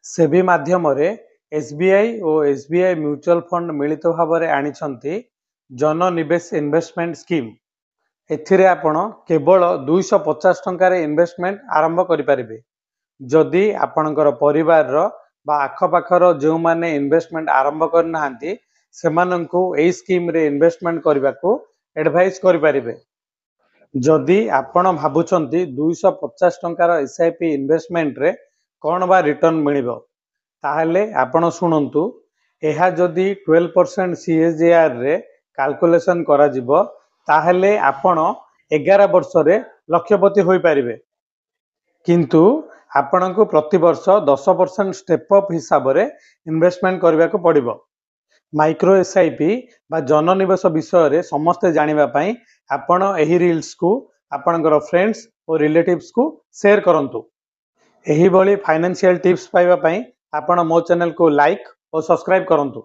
SEBI माध्यमरे SBI और SBI mutual fund मिलित भाव आनिछंती जन निवेश इन्वेस्टमेंट स्कीम। एथिरे आपण केवल 250 टंकार इन्वेस्टमेंट आरंभ करें। जदि आपणकर परिवार बा आखपाखर जो माने इन्वेस्टमेंट आरंभ करना सेमानंकु एई स्कीम रे इन्वेस्टमेंट करने को एडवाइस करें। जदि आपण भाबुचंती 250 टंकार एसआईपी इन्वेस्टमेंट रे कौन बा रिटर्न मिलिबो ताहले आपण शुणंतु। एहा जदि 12% सीएजीआर रे कैलकुलेशन करा जिवो ताहले आपण 11 वर्ष रे लक्षपति होई परिबे। किंतु आपण को प्रति वर्ष 10% स्टेप अप हिसाब रे इन्वेस्टमेंट करबा को पड़िबो। माइक्रो एसआईपी बा जन निवेश विषय रे समस्त जानिबा पई आपण एही रील्स को आपणकर फ्रेंड्स और रिलेटिव्स को शेयर करंतु। एही बळी फाइनेंशियल टिप्स पाइबा पई आपण मो चैनल को लाइक और सब्सक्राइब करंतु।